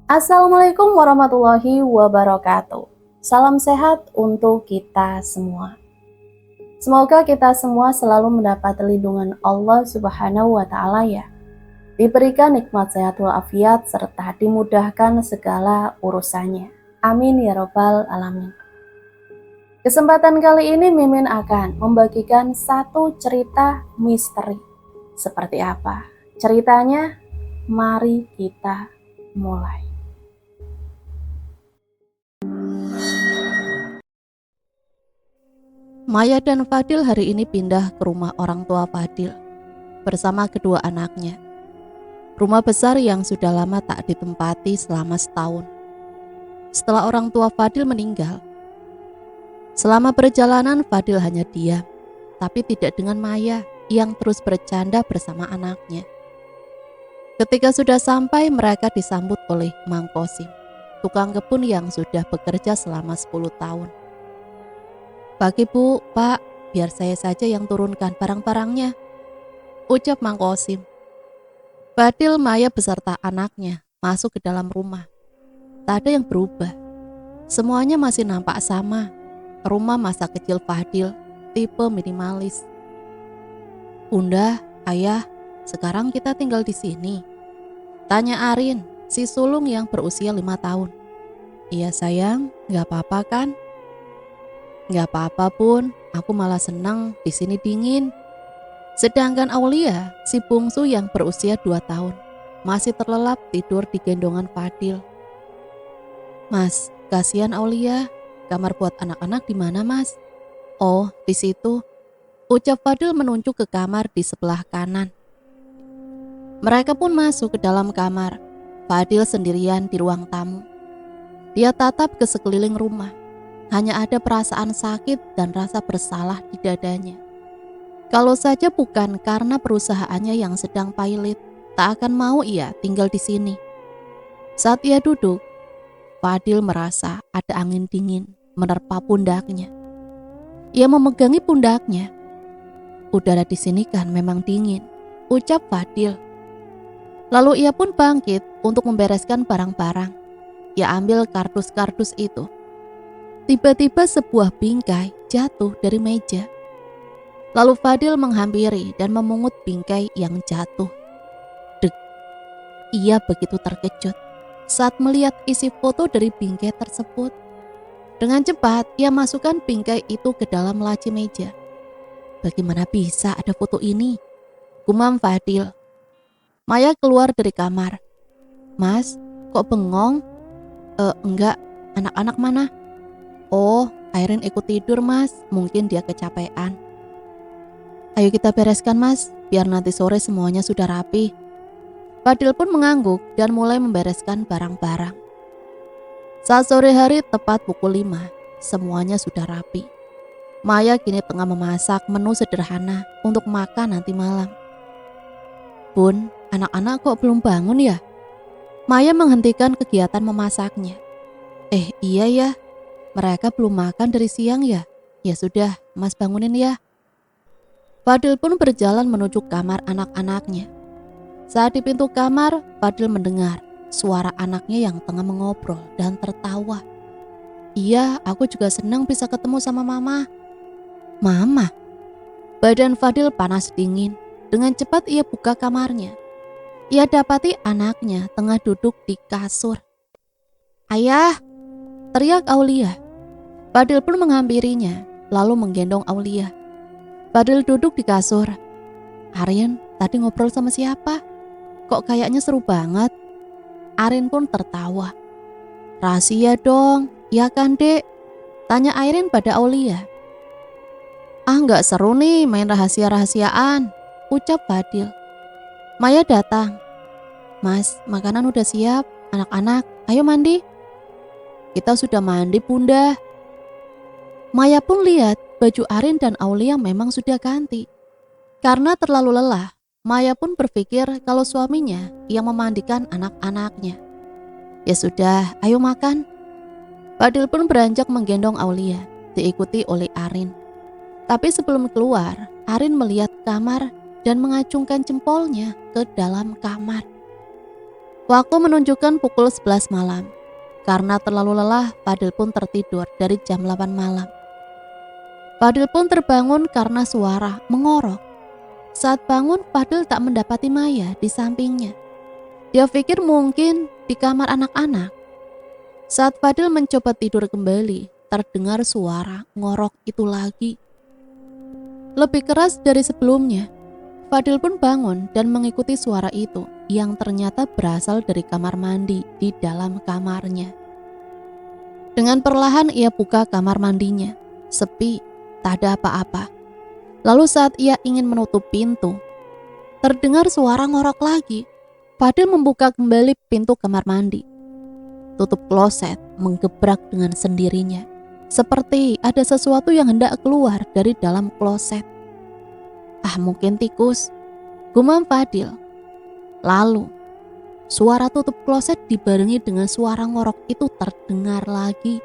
Assalamualaikum warahmatullahi wabarakatuh. Salam sehat untuk kita semua. Semoga kita semua selalu mendapat lindungan Allah Subhanahu wa Ta'ala ya. Diberikan nikmat sehat walafiat serta dimudahkan segala urusannya. Amin ya Rabbal 'Alamin. Kesempatan kali ini Mimin akan membagikan satu cerita misteri. Seperti apa ceritanya? Mari kita mulai. Maya dan Fadil hari ini pindah ke rumah orang tua Fadil bersama kedua anaknya. Rumah besar yang sudah lama tak ditempati selama setahun. Setelah orang tua Fadil meninggal, selama perjalanan Fadil hanya diam, tapi tidak dengan Maya yang terus bercanda bersama anaknya. Ketika sudah sampai, mereka disambut oleh Mang Kosim, tukang kebun yang sudah bekerja selama 10 tahun. "Pagi Bu, Pak, biar saya saja yang turunkan barang-barangnya," ucap Mang Kosim. Fadil, Maya beserta anaknya masuk ke dalam rumah. Tak ada yang berubah. Semuanya masih nampak sama. Rumah masa kecil Fadil, tipe minimalis. "Bunda, Ayah, sekarang kita tinggal di sini?" tanya Arin, si sulung yang berusia 5 tahun. "Iya sayang, gak apa-apa kan?" "Gak apa-apa Bun, aku malah senang di sini dingin." Sedangkan Aulia, si bungsu yang berusia 2 tahun, masih terlelap tidur di gendongan Fadil. "Mas, kasihan Aulia, kamar buat anak-anak di mana Mas?" "Oh, di situ," ucap Fadil menunjuk ke kamar di sebelah kanan. Mereka pun masuk ke dalam kamar. Fadil sendirian di ruang tamu. Dia tatap ke sekeliling rumah. Hanya ada perasaan sakit dan rasa bersalah di dadanya. Kalau saja bukan karena perusahaannya yang sedang pailit, tak akan mau ia tinggal di sini. Saat ia duduk, Fadil merasa ada angin dingin menerpa pundaknya. Ia memegangi pundaknya. "Udara di sini kan memang dingin," ucap Fadil. Lalu ia pun bangkit untuk membereskan barang-barang. Ia ambil kardus-kardus itu. Tiba-tiba sebuah bingkai jatuh dari meja. Lalu Fadil menghampiri dan memungut bingkai yang jatuh. Dek, ia begitu terkejut saat melihat isi foto dari bingkai tersebut. Dengan cepat, ia masukkan bingkai itu ke dalam laci meja. "Bagaimana bisa ada foto ini?" gumam Fadil. Maya keluar dari kamar. "Mas, kok bengong?" Enggak, anak-anak mana?" "Oh, Airin ikut tidur Mas, mungkin dia kecapean." "Ayo kita bereskan Mas, biar nanti sore semuanya sudah rapi." Fadil pun mengangguk dan mulai membereskan barang-barang. Saat sore hari tepat pukul 5, semuanya sudah rapi. Maya kini tengah memasak menu sederhana untuk makan nanti malam. "Bun, anak-anak kok belum bangun ya?" Maya menghentikan kegiatan memasaknya. Iya ya, mereka belum makan dari siang ya? Ya sudah, Mas bangunin ya." Fadil pun berjalan menuju kamar anak-anaknya. Saat di pintu kamar, Fadil mendengar suara anaknya yang tengah mengobrol dan tertawa. "Iya, aku juga senang bisa ketemu sama Mama." "Mama?" Badan Fadil panas dingin. Dengan cepat ia buka kamarnya. Ia dapati anaknya tengah duduk di kasur. "Ayah!" teriak Aulia. Fadil pun menghampirinya, lalu menggendong Aulia. Fadil duduk di kasur. "Arin, tadi ngobrol sama siapa? Kok kayaknya seru banget?" Arin pun tertawa. "Rahasia dong, ya kan Dek?" tanya Arin pada Aulia. Nggak seru nih main rahasia-rahasiaan," ucap Fadil. Maya datang. "Mas, makanan udah siap, anak-anak, ayo mandi." "Kita sudah mandi Bunda." Maya pun lihat baju Arin dan Aulia memang sudah ganti. Karena terlalu lelah, Maya pun berpikir kalau suaminya yang memandikan anak-anaknya. "Ya sudah, ayo makan." Fadil pun beranjak menggendong Aulia, diikuti oleh Arin. Tapi sebelum keluar, Arin melihat kamar dan mengacungkan jempolnya ke dalam kamar. Waktu menunjukkan pukul 11 malam. Karena terlalu lelah, Fadil pun tertidur dari jam 8 malam. Fadil pun terbangun karena suara mengorok. Saat bangun, Fadil tak mendapati Maya di sampingnya. Dia pikir mungkin di kamar anak-anak. Saat Fadil mencoba tidur kembali, terdengar suara ngorok itu lagi. Lebih keras dari sebelumnya. Fadil pun bangun dan mengikuti suara itu yang ternyata berasal dari kamar mandi di dalam kamarnya. Dengan perlahan ia buka kamar mandinya. Sepi, tak ada apa-apa. Lalu saat ia ingin menutup pintu, terdengar suara ngorok lagi. Fadil membuka kembali pintu kamar mandi. Tutup kloset menggebrak dengan sendirinya. Seperti ada sesuatu yang hendak keluar dari dalam kloset. Ah, mungkin tikus, gumam Fadil. Lalu, suara tutup kloset dibarengi dengan suara ngorok itu terdengar lagi.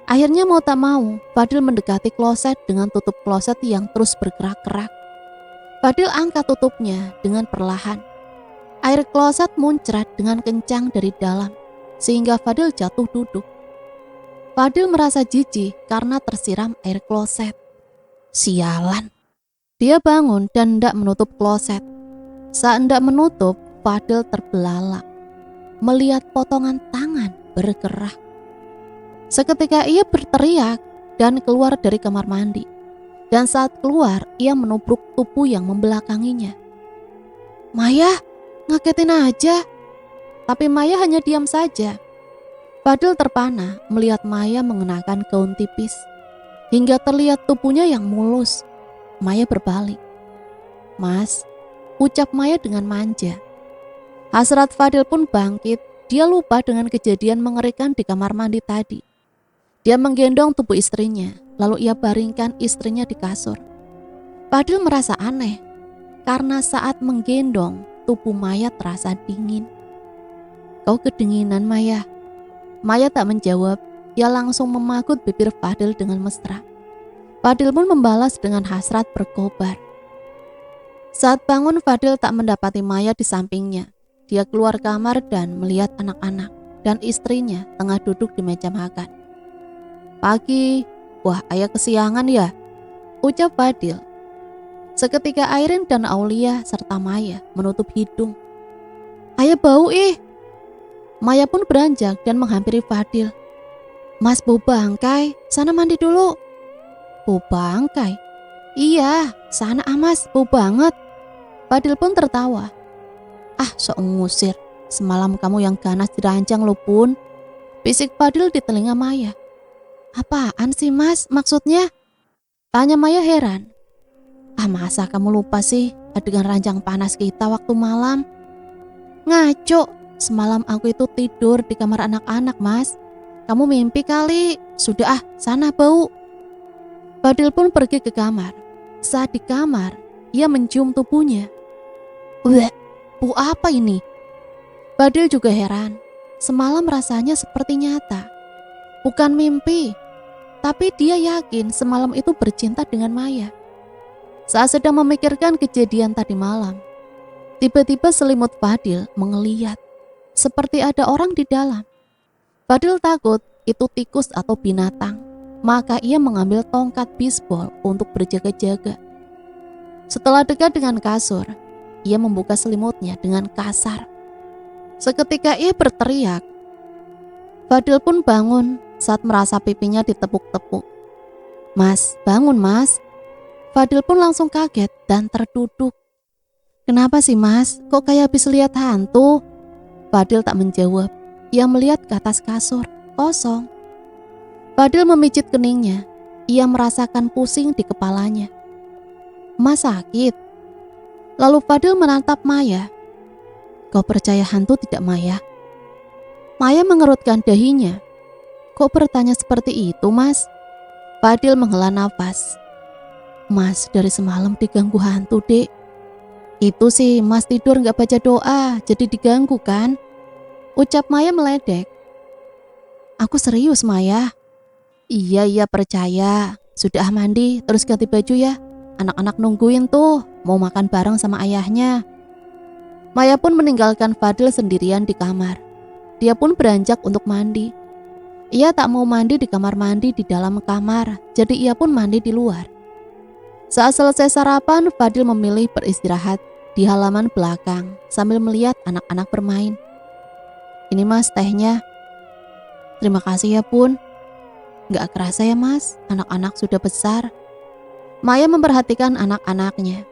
Akhirnya mau tak mau, Fadil mendekati kloset dengan tutup kloset yang terus bergerak-gerak. Fadil angkat tutupnya dengan perlahan. Air kloset muncrat dengan kencang dari dalam, sehingga Fadil jatuh duduk. Fadil merasa jijik karena tersiram air kloset. Sialan. Dia bangun dan hendak menutup kloset. Saat hendak menutup, Fadil terbelalak melihat potongan tangan bergerak. Seketika ia berteriak dan keluar dari kamar mandi. Dan saat keluar, ia menubruk tubuh yang membelakanginya. Maya, ngagetin aja. Tapi Maya hanya diam saja. Fadil terpana melihat Maya mengenakan gaun tipis, hingga terlihat tubuhnya yang mulus. Maya berbalik. Mas, ucap Maya dengan manja. Hasrat Fadil pun bangkit. Dia lupa dengan kejadian mengerikan di kamar mandi tadi. Dia menggendong tubuh istrinya, lalu ia baringkan istrinya di kasur. Fadil merasa aneh, karena saat menggendong, tubuh Maya terasa dingin. Kau kedinginan, Maya. Maya tak menjawab, ia langsung memagut bibir Fadil dengan mesra. Fadil pun membalas dengan hasrat berkobar. Saat bangun, Fadil tak mendapati Maya di sampingnya. Dia keluar kamar dan melihat anak-anak dan istrinya tengah duduk di meja makan. Pagi, wah ayah kesiangan ya, ucap Fadil. Seketika Airin dan Aulia serta Maya menutup hidung. Ayah bau ih. Maya pun beranjak dan menghampiri Fadil. Mas bau bangkai, sana mandi dulu. Bau bangkai? Iya, sana Mas, bau banget. Fadil pun tertawa. Ah, sok ngusir. Semalam kamu yang ganas dirancang lo pun. Bisik Fadil di telinga Maya. Apaan sih Mas, maksudnya? Tanya Maya heran. Ah, masa kamu lupa sih adegan ranjang panas kita waktu malam? Ngaco, semalam aku itu tidur di kamar anak-anak Mas. Kamu mimpi kali. Sudah sana bau. Fadil pun pergi ke kamar. Saat di kamar, ia mencium tubuhnya. Wah, bau apa ini? Fadil juga heran. Semalam rasanya seperti nyata. Bukan mimpi. Tapi dia yakin semalam itu bercinta dengan Maya. Saat sedang memikirkan kejadian tadi malam, tiba-tiba selimut Fadil mengeliat. Seperti ada orang di dalam. Fadil takut itu tikus atau binatang. Maka ia mengambil tongkat bisbol untuk berjaga-jaga. Setelah dekat dengan kasur, ia membuka selimutnya dengan kasar. Seketika ia berteriak. Fadil pun bangun saat merasa pipinya ditepuk-tepuk. Mas, bangun Mas. Fadil pun langsung kaget dan terduduk. Kenapa sih Mas? Kok kayak habis lihat hantu? Fadil tak menjawab. Ia melihat ke atas kasur, kosong. Fadil memijit keningnya. Ia merasakan pusing di kepalanya. Mas sakit. Lalu Fadil menatap Maya. Kau percaya hantu tidak Maya? Maya mengerutkan dahinya. Kok bertanya seperti itu Mas? Fadil menghela nafas. Mas dari semalam diganggu hantu dek. Itu sih Mas tidur gak baca doa, jadi diganggu kan? Ucap Maya meledek. Aku serius Maya. Iya percaya. Sudah mandi terus ganti baju ya. Anak-anak nungguin tuh, mau makan bareng sama ayahnya. Maya pun meninggalkan Fadil sendirian di kamar. Dia pun beranjak untuk mandi. Ia tak mau mandi di kamar mandi di dalam kamar, jadi ia pun mandi di luar. Saat selesai sarapan, Fadil memilih beristirahat di halaman belakang sambil melihat anak-anak bermain. "Ini mas tehnya." "Terima kasih ya Pun." "Gak kerasa ya mas, anak-anak sudah besar." Maya memperhatikan anak-anaknya.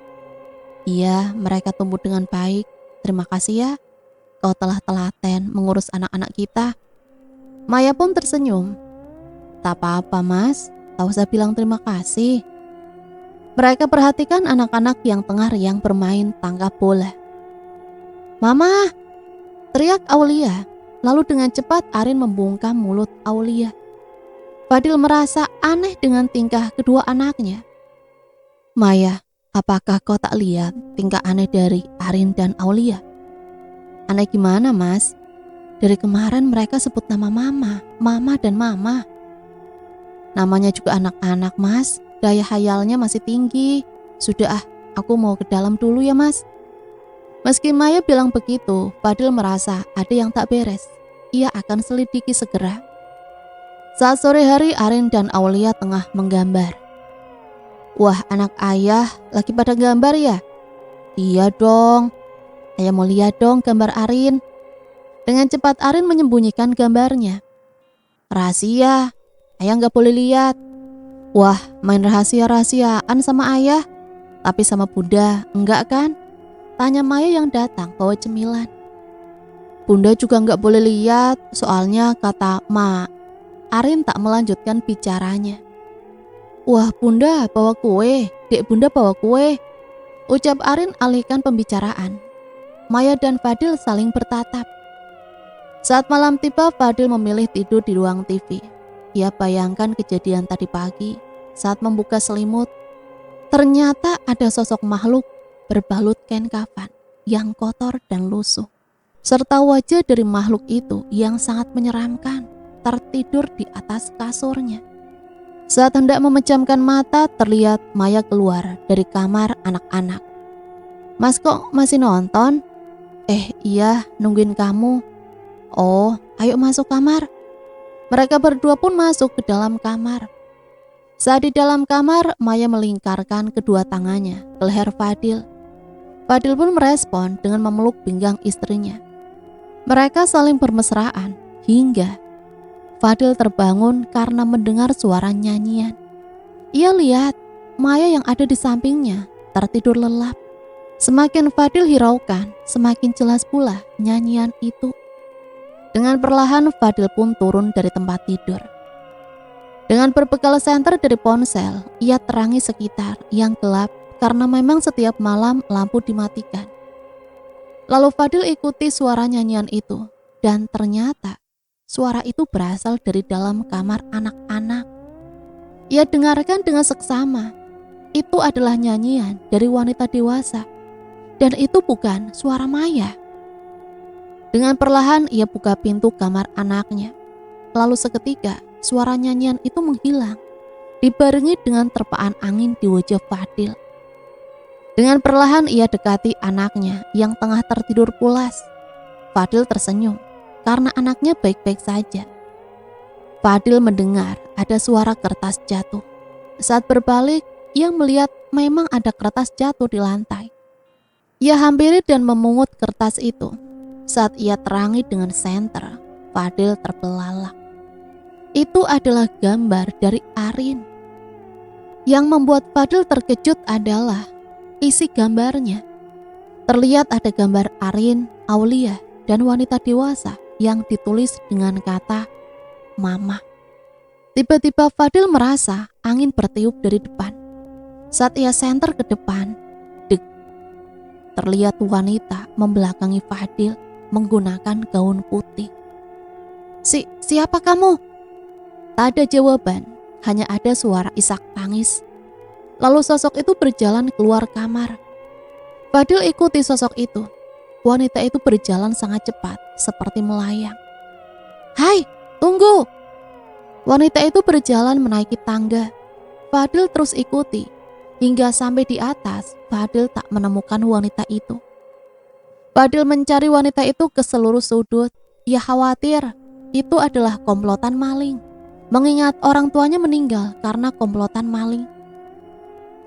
"Iya, mereka tumbuh dengan baik. Terima kasih ya, kau telah telaten mengurus anak-anak kita." Maya pun tersenyum. "Tak apa-apa mas, tak usah bilang terima kasih." Mereka perhatikan anak-anak yang tengah riang bermain tangkap bola. "Mama!" teriak Aulia. Lalu dengan cepat Arin membungkam mulut Aulia. Fadil merasa aneh dengan tingkah kedua anaknya. "Maya, apakah kau tak lihat tingkah aneh dari Arin dan Aulia?" "Aneh gimana mas? Dari kemarin mereka sebut nama mama dan mama." "Namanya juga anak-anak mas, daya hayalnya masih tinggi. Sudah aku mau ke dalam dulu ya mas." Meski Maya bilang begitu, Fadil merasa ada yang tak beres. Ia akan selidiki segera. Saat sore hari, Arin dan Aulia tengah menggambar. "Wah, anak ayah lagi pada gambar ya?" "Iya dong, ayah mau lihat dong gambar Arin." Dengan cepat Arin menyembunyikan gambarnya. "Rahasia, ayah gak boleh lihat." "Wah, main rahasia-rahasiaan sama ayah, tapi sama bunda enggak kan?" tanya Maya yang datang bawa cemilan. "Bunda juga gak boleh lihat, soalnya kata Ma." Arin tak melanjutkan bicaranya. "Wah, bunda bawa kue, dek bunda bawa kue," ucap Arin alihkan pembicaraan. Maya dan Fadil saling bertatap. Saat malam tiba, Fadil memilih tidur di ruang TV. Ia bayangkan kejadian tadi pagi. Saat membuka selimut, ternyata ada sosok makhluk berbalut kain kafan yang kotor dan lusuh, serta wajah dari makhluk itu yang sangat menyeramkan tertidur di atas kasurnya. Saat hendak memejamkan mata, terlihat Maya keluar dari kamar anak-anak. "Mas kok masih nonton?" Iya, nungguin kamu." "Oh, ayo masuk kamar." Mereka berdua pun masuk ke dalam kamar. Saat di dalam kamar, Maya melingkarkan kedua tangannya ke leher Fadil. Fadil pun merespon dengan memeluk pinggang istrinya. Mereka saling bermesraan hingga Fadil terbangun karena mendengar suara nyanyian. Ia lihat Maya yang ada di sampingnya tertidur lelap. Semakin Fadil hiraukan, semakin jelas pula nyanyian itu. Dengan perlahan Fadil pun turun dari tempat tidur. Dengan berbekal senter dari ponsel, ia terangi sekitar yang gelap karena memang setiap malam lampu dimatikan. Lalu Fadil ikuti suara nyanyian itu, dan ternyata suara itu berasal dari dalam kamar anak-anak. Ia dengarkan dengan seksama. Itu adalah nyanyian dari wanita dewasa. Dan itu bukan suara Maya. Dengan perlahan ia buka pintu kamar anaknya. Lalu seketika suara nyanyian itu menghilang, dibarengi dengan terpaan angin di wajah Fadil. Dengan perlahan ia dekati anaknya yang tengah tertidur pulas. Fadil tersenyum karena anaknya baik-baik saja. Fadil mendengar ada suara kertas jatuh. Saat berbalik, ia melihat memang ada kertas jatuh di lantai. Ia hampiri dan memungut kertas itu. Saat ia terangi dengan senter, Fadil terbelalak. Itu adalah gambar dari Arin. Yang membuat Fadil terkejut adalah isi gambarnya. Terlihat ada gambar Arin, Aulia, dan wanita dewasa yang ditulis dengan kata Mama. Tiba-tiba Fadil merasa angin bertiup dari depan. Saat ia senter ke depan, dek, terlihat wanita membelakangi Fadil menggunakan gaun putih. Siapa kamu?" Tak ada jawaban, hanya ada suara isak tangis. Lalu sosok itu berjalan keluar kamar. Fadil ikuti sosok itu. Wanita itu berjalan sangat cepat, seperti melayang. "Hai, tunggu!" Wanita itu berjalan menaiki tangga. Fadil terus ikuti. Hingga sampai di atas, Fadil tak menemukan wanita itu. Fadil mencari wanita itu ke seluruh sudut. Ia khawatir itu adalah komplotan maling, mengingat orang tuanya meninggal karena komplotan maling.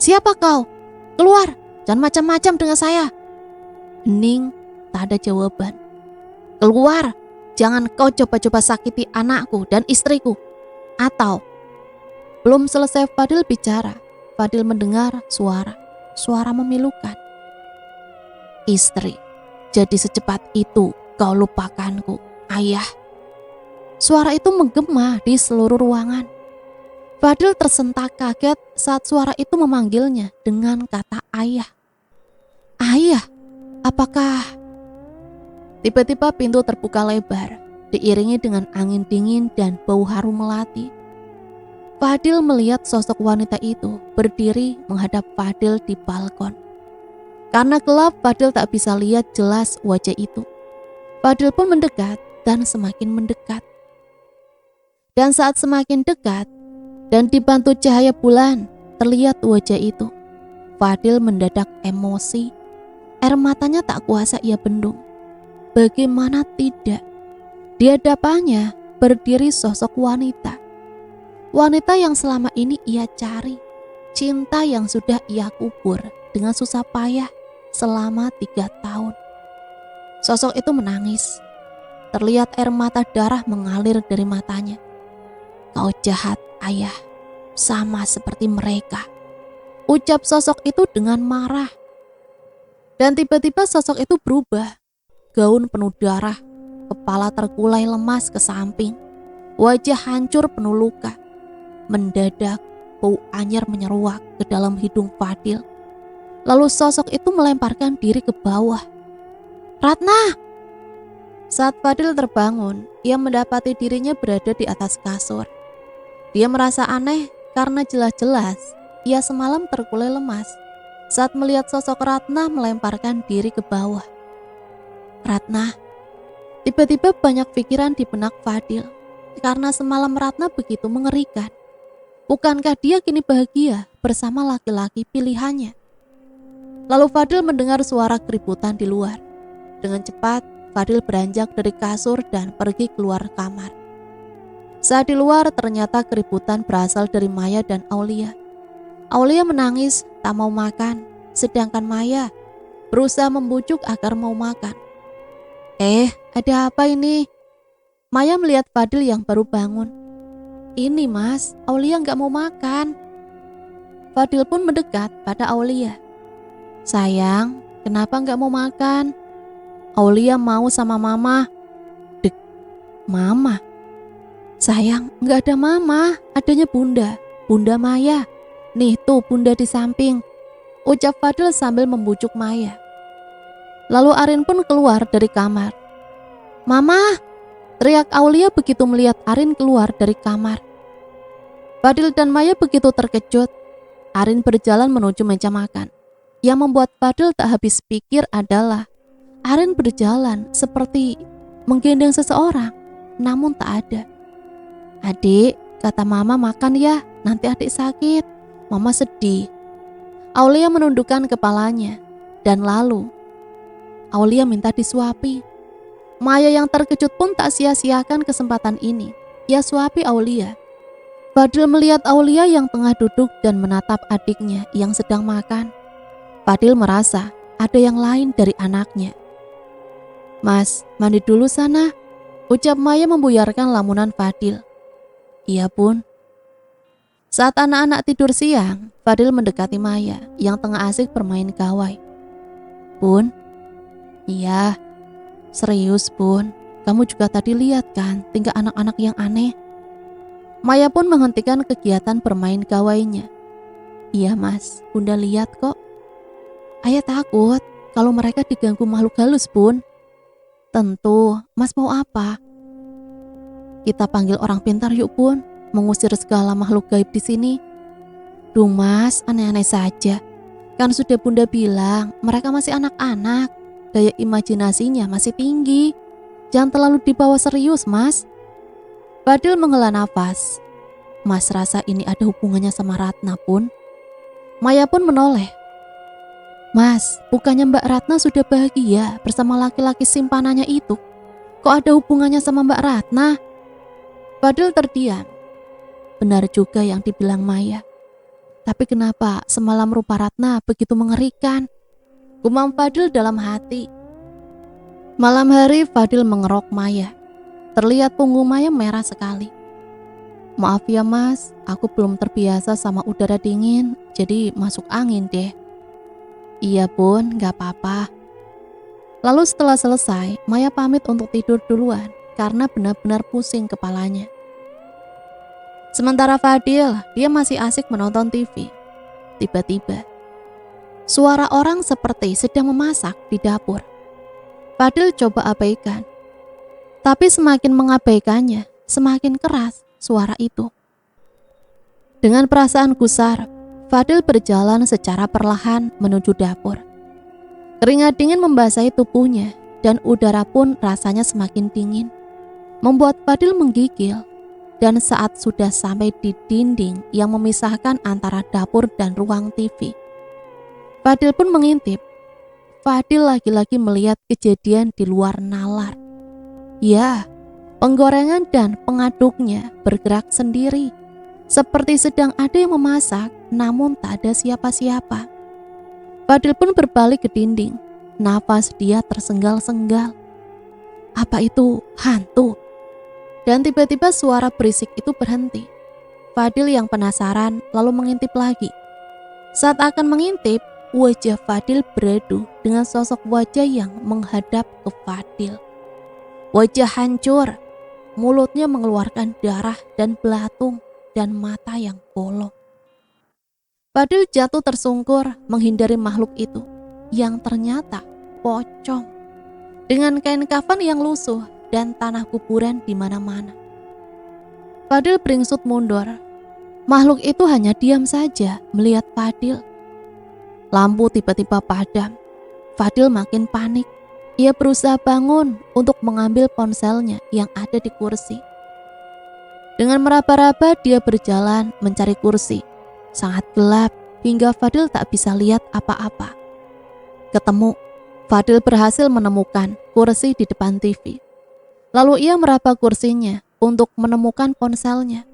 "Siapa kau? Keluar, jangan macam-macam dengan saya." Hening, tak ada jawaban. "Keluar, jangan kau coba-coba sakiti anakku dan istriku. Atau..." Belum selesai Fadil bicara, Fadil mendengar suara memilukan. "Istri, jadi secepat itu kau lupakanku, ayah." Suara itu menggema di seluruh ruangan. Fadil tersentak kaget saat suara itu memanggilnya dengan kata ayah. "Ayah, apakah..." Tiba-tiba pintu terbuka lebar, diiringi dengan angin dingin dan bau harum melati. Fadil melihat sosok wanita itu berdiri menghadap Fadil di balkon. Karena gelap, Fadil tak bisa lihat jelas wajah itu. Fadil pun mendekat dan semakin mendekat. Dan saat semakin dekat dan dibantu cahaya bulan, terlihat wajah itu. Fadil mendadak emosi. Air matanya tak kuasa ia bendung. Bagaimana tidak? Di hadapannya berdiri sosok wanita. Wanita yang selama ini ia cari. Cinta yang sudah ia kubur dengan susah payah selama 3 tahun. Sosok itu menangis. Terlihat air mata darah mengalir dari matanya. "Kau jahat, ayah, sama seperti mereka," ucap sosok itu dengan marah. Dan tiba-tiba sosok itu berubah. Gaun penuh darah, kepala terkulai lemas ke samping, wajah hancur penuh luka. Mendadak bau anyir menyeruak ke dalam hidung Fadil. Lalu sosok itu melemparkan diri ke bawah. "Ratna!" Saat Fadil terbangun, ia mendapati dirinya berada di atas kasur. Dia merasa aneh karena jelas-jelas ia semalam terkulai lemas saat melihat sosok Ratna melemparkan diri ke bawah. "Ratna." Tiba-tiba banyak pikiran di benak Fadil karena semalam Ratna begitu mengerikan. Bukankah dia kini bahagia bersama laki-laki pilihannya? Lalu Fadil mendengar suara keributan di luar. Dengan cepat, Fadil beranjak dari kasur dan pergi keluar kamar. Saat di luar, ternyata keributan berasal dari Maya dan Aulia. Aulia menangis tak mau makan, sedangkan Maya berusaha membujuk agar mau makan. Ada apa ini?" Maya melihat Fadil yang baru bangun. "Ini mas, Aulia gak mau makan." Fadil pun mendekat pada Aulia. "Sayang, kenapa gak mau makan?" "Aulia mau sama mama." "Dek, mama?" "Sayang, gak ada mama, adanya bunda, Bunda Maya. Nih tuh bunda di samping," ucap Fadil sambil membujuk Maya. Lalu Arin pun keluar dari kamar. "Mama!" teriak Aulia begitu melihat Arin keluar dari kamar. Fadil dan Maya begitu terkejut. Arin berjalan menuju meja makan. Yang membuat Fadil tak habis pikir adalah Arin berjalan seperti menggendong seseorang, namun tak ada. "Adik, kata mama makan ya, nanti adik sakit. Mama sedih." Aulia menundukkan kepalanya dan lalu Aulia minta disuapi. Maya yang terkejut pun tak sia-siakan kesempatan ini. Ia suapi Aulia. Fadil melihat Aulia yang tengah duduk dan menatap adiknya yang sedang makan. Fadil merasa ada yang lain dari anaknya. "Mas, mandi dulu sana," ucap Maya membuyarkan lamunan Fadil. "Iya bun." Saat anak-anak tidur siang, Fadil mendekati Maya yang tengah asik bermain gawai. "Bun?" "Iya." "Serius bun, kamu juga tadi lihat kan tingkah anak-anak yang aneh?" Maya pun menghentikan kegiatan bermain gawainya. "Iya mas, bunda lihat kok." "Ayah takut kalau mereka diganggu makhluk halus bun." "Tentu, mas mau apa?" "Kita panggil orang pintar yuk bun, mengusir segala makhluk gaib di sini." "Duh mas, aneh-aneh saja. Kan sudah bunda bilang mereka masih anak-anak, daya imajinasinya masih tinggi. Jangan terlalu dibawa serius mas." Fadil menghela nafas. "Mas rasa ini ada hubungannya sama Ratna pun?" Maya pun menoleh. Mas, bukannya Mbak Ratna sudah bahagia bersama laki-laki simpanannya itu? Kok ada hubungannya sama Mbak Ratna? Fadil terdiam. Benar juga yang dibilang Maya. Tapi kenapa semalam rupa Ratna begitu mengerikan? Gumam Fadil dalam hati. Malam hari Fadil mengerok Maya. Terlihat punggung Maya merah sekali. Maaf ya mas, aku belum terbiasa sama udara dingin, jadi masuk angin deh. Iya bun, gak apa-apa. Lalu setelah selesai, Maya pamit untuk tidur duluan karena benar-benar pusing kepalanya. Sementara Fadil, dia masih asik menonton TV. Tiba-tiba, suara orang seperti sedang memasak di dapur. Fadil coba abaikan. Tapi semakin mengabaikannya, semakin keras suara itu. Dengan perasaan gusar, Fadil berjalan secara perlahan menuju dapur. Keringat dingin membasahi tubuhnya dan udara pun rasanya semakin dingin, membuat Fadil menggigil. Dan saat sudah sampai di dinding yang memisahkan antara dapur dan ruang TV, Fadil pun mengintip. Fadil lagi-lagi melihat kejadian di luar nalar. Ya, penggorengan dan pengaduknya bergerak sendiri, seperti sedang ada yang memasak, namun tak ada siapa-siapa. Fadil pun berbalik ke dinding, nafas dia tersenggal-senggal. Apa itu hantu? Dan tiba-tiba suara berisik itu berhenti. Fadil yang penasaran lalu mengintip lagi. Saat akan mengintip, wajah Fadil beradu dengan sosok wajah yang menghadap ke Fadil. Wajah hancur, mulutnya mengeluarkan darah dan belatung, dan mata yang bolong. Fadil jatuh tersungkur menghindari makhluk itu, yang ternyata pocong. Dengan kain kafan yang lusuh dan tanah kuburan di mana-mana. Fadil beringsut mundur. Makhluk itu hanya diam saja melihat Fadil. Lampu tiba-tiba padam. Fadil makin panik. Ia berusaha bangun untuk mengambil ponselnya yang ada di kursi. Dengan meraba-raba dia berjalan mencari kursi. Sangat gelap hingga Fadil tak bisa lihat apa-apa. Ketemu, Fadil berhasil menemukan kursi di depan TV. Lalu ia meraba kursinya untuk menemukan ponselnya.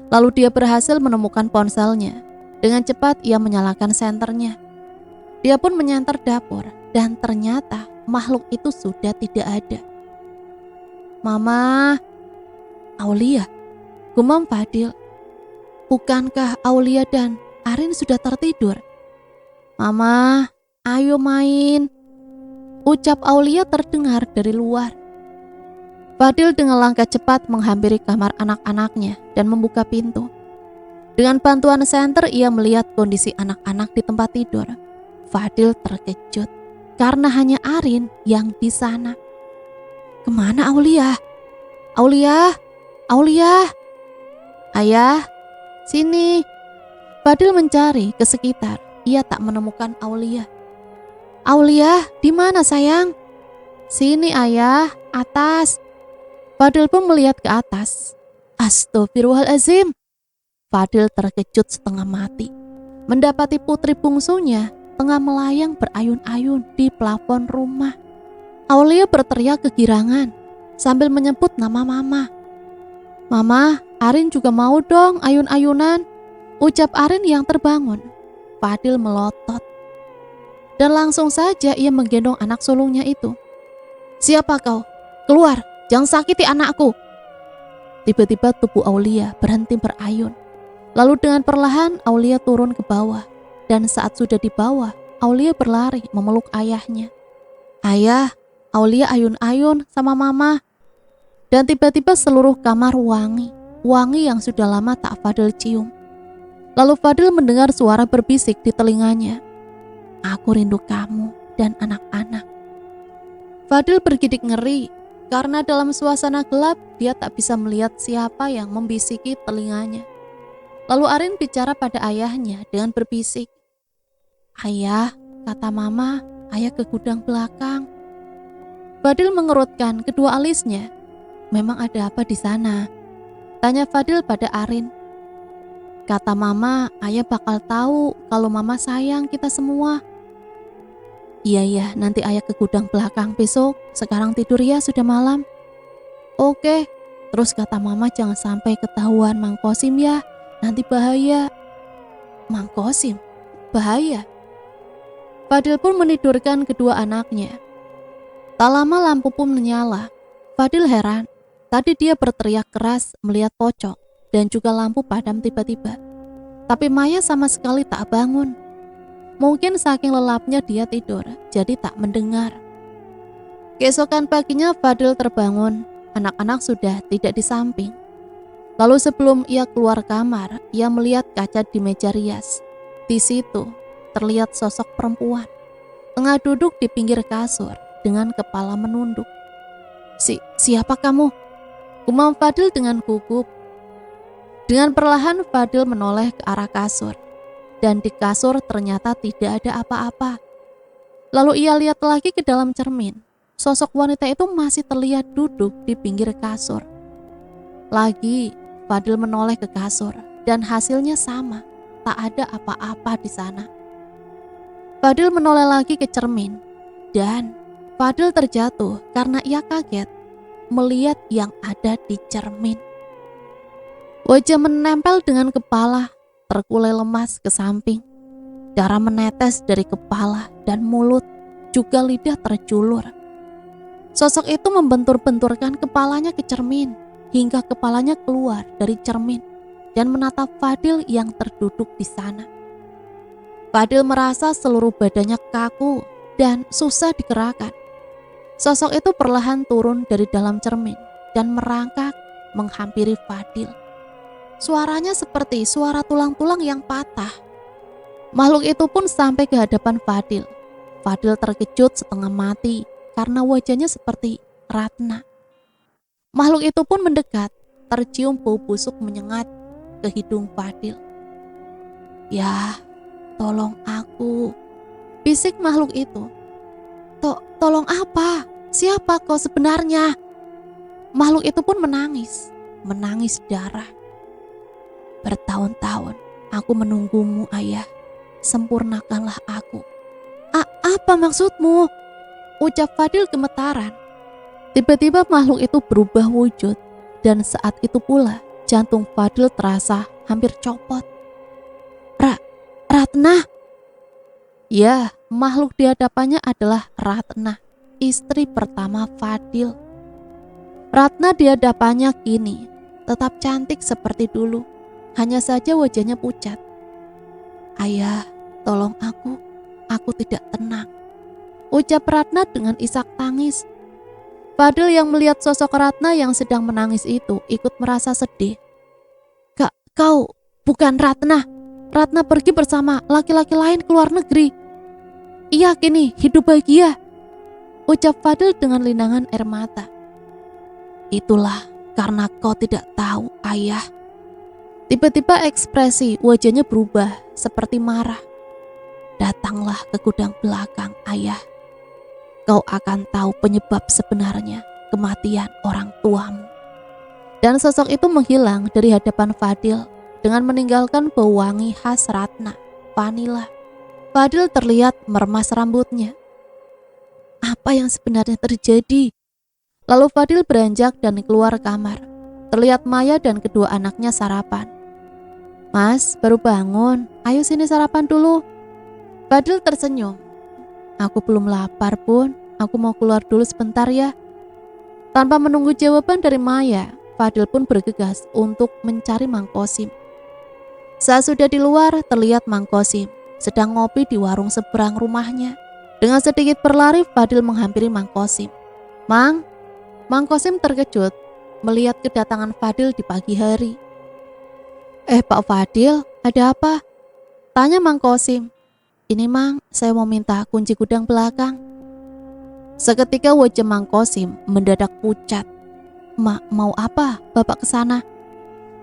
Lalu dia berhasil menemukan ponselnya. Dengan cepat ia menyalakan senternya. Dia pun menyenter dapur dan ternyata makhluk itu sudah tidak ada. Mama, Aulia, gumam Fadil. Bukankah Aulia dan Arin sudah tertidur? Mama, ayo main. Ucap Aulia terdengar dari luar. Fadil dengan langkah cepat menghampiri kamar anak-anaknya dan membuka pintu. Dengan bantuan senter ia melihat kondisi anak-anak di tempat tidur. Fadil terkejut karena hanya Arin yang di sana. Kemana Aulia? Aulia, Aulia. Ayah, sini. Fadil mencari ke sekitar. Ia tak menemukan Aulia. Aulia, di mana sayang? Sini ayah, atas. Fadil pun melihat ke atas. Astagfirullahalazim. Fadil terkejut setengah mati mendapati putri bungsunya tengah melayang berayun-ayun di plafon rumah. Aulia berteriak kegirangan sambil menyebut nama mama. Mama, Arin juga mau dong ayun-ayunan, ucap Arin yang terbangun. Fadil melotot dan langsung saja ia menggendong anak sulungnya itu. Siapa kau? Keluar! Jangan sakiti anakku. Tiba-tiba tubuh Aulia berhenti berayun. Lalu dengan perlahan Aulia turun ke bawah. Dan saat sudah di bawah, Aulia berlari memeluk ayahnya. Ayah, Aulia ayun-ayun sama mama. Dan tiba-tiba seluruh kamar wangi. Wangi yang sudah lama tak Fadil cium. Lalu Fadil mendengar suara berbisik di telinganya. Aku rindu kamu dan anak-anak. Fadil bergidik ngeri. Karena dalam suasana gelap, dia tak bisa melihat siapa yang membisiki telinganya. Lalu Arin bicara pada ayahnya dengan berbisik. Ayah, kata mama, ayah ke gudang belakang. Fadil mengerutkan kedua alisnya. Memang ada apa di sana? Tanya Fadil pada Arin. Kata mama, ayah bakal tahu kalau mama sayang kita semua. Iya ya, nanti ayah ke gudang belakang besok. Sekarang tidur ya, sudah malam. Oke. Terus kata mama jangan sampai ketahuan Mang Kosim ya, nanti bahaya. Mang Kosim? Bahaya? Fadil pun menidurkan kedua anaknya. Tak lama lampu pun menyala. Fadil heran. Tadi dia berteriak keras melihat pocong dan juga lampu padam tiba-tiba. Tapi Maya sama sekali tak bangun. Mungkin saking lelapnya dia tidur, jadi tak mendengar. Keesokan paginya Fadil terbangun. Anak-anak sudah tidak di samping. Lalu sebelum ia keluar kamar, ia melihat kaca di meja rias. Di situ terlihat sosok perempuan tengah duduk di pinggir kasur dengan kepala menunduk. Siapa kamu? Gumam Fadil dengan gugup. Dengan perlahan Fadil menoleh ke arah kasur. Dan di kasur ternyata tidak ada apa-apa. Lalu ia lihat lagi ke dalam cermin. Sosok wanita itu masih terlihat duduk di pinggir kasur. Lagi Fadil menoleh ke kasur dan hasilnya sama. Tak ada apa-apa di sana. Fadil menoleh lagi ke cermin dan Fadil terjatuh karena ia kaget melihat yang ada di cermin. Wajah menempel dengan kepala, terkulai lemas ke samping. Darah menetes dari kepala dan mulut, juga lidah terjulur. Sosok itu membentur-benturkan kepalanya ke cermin, hingga kepalanya keluar dari cermin dan menatap Fadil yang terduduk di sana. Fadil merasa seluruh badannya kaku dan susah digerakkan. Sosok itu perlahan turun dari dalam cermin dan merangkak menghampiri Fadil. Suaranya seperti suara tulang-tulang yang patah. Makhluk itu pun sampai ke hadapan Fadil. Fadil terkejut setengah mati karena wajahnya seperti Ratna. Makhluk itu pun mendekat, tercium bau busuk menyengat ke hidung Fadil. "Ya, tolong aku," bisik makhluk itu. Tolong apa? Siapa kau sebenarnya?" Makhluk itu pun menangis darah. "Bertahun-tahun aku menunggumu, ayah. Sempurnakanlah aku." Apa maksudmu?" ucap Fadil gemetaran. Tiba-tiba makhluk itu berubah wujud dan saat itu pula jantung Fadil terasa hampir copot. Ratna? Ya, makhluk di hadapannya adalah Ratna, istri pertama Fadil. Ratna di hadapannya kini tetap cantik seperti dulu. Hanya saja wajahnya pucat. "Ayah, tolong aku tidak tenang," ucap Ratna dengan isak tangis. Fadil yang melihat sosok Ratna yang sedang menangis itu ikut merasa sedih. Kau bukan Ratna. Ratna pergi bersama laki-laki lain ke luar negeri. Ia kini hidup bahagia," ucap Fadil dengan linangan air mata. "Itulah karena kau tidak tahu, ayah." Tiba-tiba ekspresi wajahnya berubah seperti marah. "Datanglah ke gudang belakang, ayah. Kau akan tahu penyebab sebenarnya kematian orang tuamu." Dan sosok itu menghilang dari hadapan Fadil dengan meninggalkan bau wangi khas Ratna, vanila. Fadil terlihat meremas rambutnya. Apa yang sebenarnya terjadi? Lalu Fadil beranjak dan keluar kamar. Terlihat Maya dan kedua anaknya sarapan. "Mas, baru bangun. Ayo sini sarapan dulu." Fadil tersenyum. "Aku belum lapar, Bun. Aku mau keluar dulu sebentar ya." Tanpa menunggu jawaban dari Maya, Fadil pun bergegas untuk mencari Mang Kosim. Saat sudah di luar, terlihat Mang Kosim sedang ngopi di warung seberang rumahnya. Dengan sedikit berlari, Fadil menghampiri Mang Kosim. Mang Kosim terkejut melihat kedatangan Fadil di pagi hari. Pak Fadil, ada apa?" tanya Mang Kosim. "Ini Mang, saya mau minta kunci gudang belakang." Seketika wajah Mang Kosim mendadak pucat. Mau apa Bapak kesana?"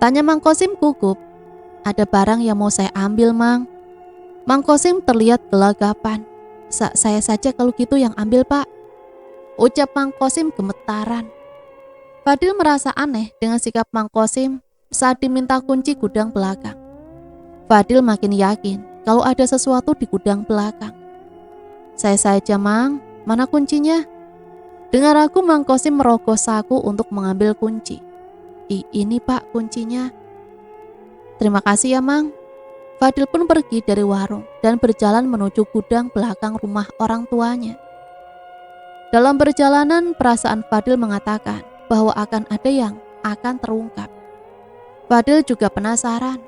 tanya Mang Kosim gugup. "Ada barang yang mau saya ambil, Mang." Mang Kosim terlihat gelagapan. Saya saja kalau gitu yang ambil, Pak," ucap Mang Kosim gemetaran. Fadil merasa aneh dengan sikap Mang Kosim saat diminta kunci gudang belakang. Fadil makin yakin kalau ada sesuatu di gudang belakang. Saya saja, Mang. Mana kuncinya? Dengar aku, Mang Kosim merogoh saku untuk mengambil kunci. Ini Pak kuncinya. Terima kasih ya, Mang. Fadil pun pergi dari warung dan berjalan menuju gudang belakang rumah orang tuanya. Dalam perjalanan, perasaan Fadil mengatakan bahwa akan ada yang akan terungkap. Fadil juga penasaran,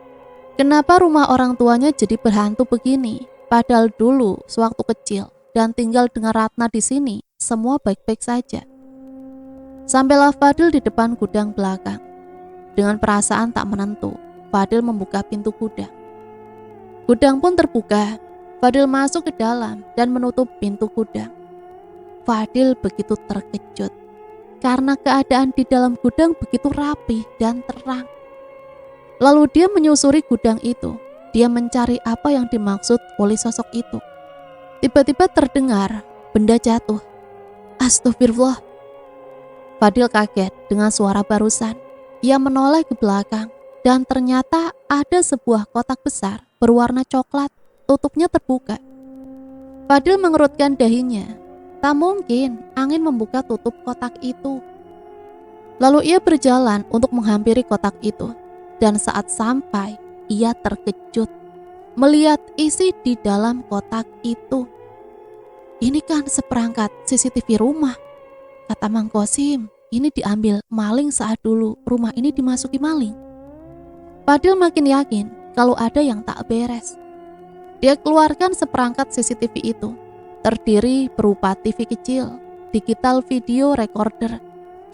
kenapa rumah orang tuanya jadi berhantu begini, padahal dulu sewaktu kecil dan tinggal dengan Ratna di sini, semua baik-baik saja. Sampailah Fadil di depan gudang belakang. Dengan perasaan tak menentu, Fadil membuka pintu gudang. Gudang pun terbuka. Fadil masuk ke dalam dan menutup pintu gudang. Fadil begitu terkejut karena keadaan di dalam gudang begitu rapi dan terang. Lalu dia menyusuri gudang itu. Dia mencari apa yang dimaksud oleh sosok itu. Tiba-tiba terdengar benda jatuh. Astagfirullah. Fadil kaget dengan suara barusan. Ia menoleh ke belakang dan ternyata ada sebuah kotak besar berwarna coklat, tutupnya terbuka. Fadil mengerutkan dahinya. Tak mungkin angin membuka tutup kotak itu. Lalu ia berjalan untuk menghampiri kotak itu. Dan saat sampai, ia terkejut melihat isi di dalam kotak itu. Ini kan seperangkat CCTV rumah, kata Mang Kosim. Ini diambil maling saat dulu rumah ini dimasuki maling. Fadil makin yakin kalau ada yang tak beres. Dia keluarkan seperangkat CCTV itu, terdiri berupa TV kecil, digital video recorder,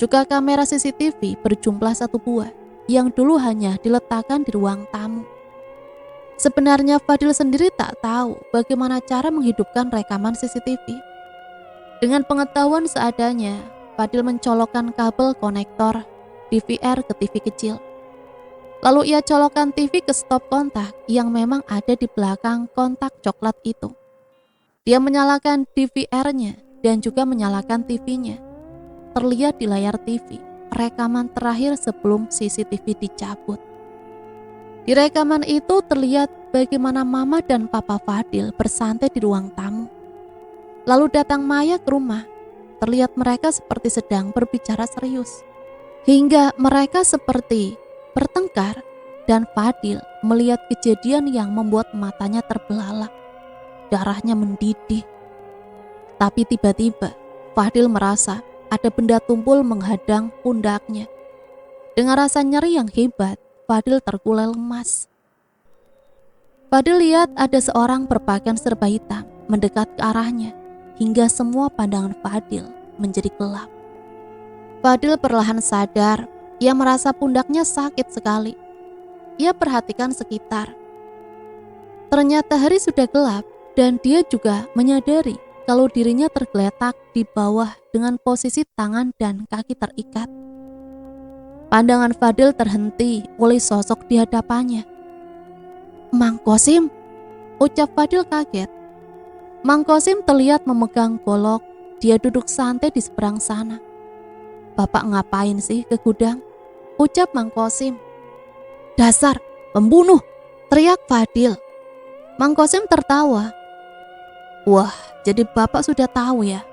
juga kamera CCTV berjumlah 1 buah yang dulu hanya diletakkan di ruang tamu. Sebenarnya Fadil sendiri tak tahu bagaimana cara menghidupkan rekaman CCTV. Dengan pengetahuan seadanya, Fadil mencolokkan kabel konektor DVR ke TV kecil. Lalu ia colokkan TV ke stop kontak yang memang ada di belakang kontak coklat itu. Dia menyalakan DVR-nya dan juga menyalakan TV-nya. Terlihat di layar TV, rekaman terakhir sebelum CCTV dicabut. Di rekaman itu terlihat bagaimana Mama dan Papa Fadil bersantai di ruang tamu. Lalu datang Maya ke rumah. Terlihat mereka seperti sedang berbicara serius. Hingga mereka seperti bertengkar dan Fadil melihat kejadian yang membuat matanya terbelalak. Darahnya mendidih. Tapi tiba-tiba Fadil merasa ada benda tumpul menghadang pundaknya. Dengan rasa nyeri yang hebat, Fadil terkulai lemas. Fadil lihat ada seorang berpakaian serba hitam mendekat ke arahnya hingga semua pandangan Fadil menjadi gelap. Fadil perlahan sadar. Ia merasa pundaknya sakit sekali. Ia perhatikan sekitar. Ternyata hari sudah gelap dan dia juga menyadari kalau dirinya tergeletak di bawah dengan posisi tangan dan kaki terikat. Pandangan Fadil terhenti oleh sosok di hadapannya. Mang Kosim, ucap Fadil kaget. Mang Kosim terlihat memegang golok. Dia duduk santai di seberang sana. Bapak ngapain sih ke gudang? Ucap Mang Kosim. Dasar pembunuh, teriak Fadil. Mang Kosim tertawa. Wah, jadi bapak sudah tahu ya?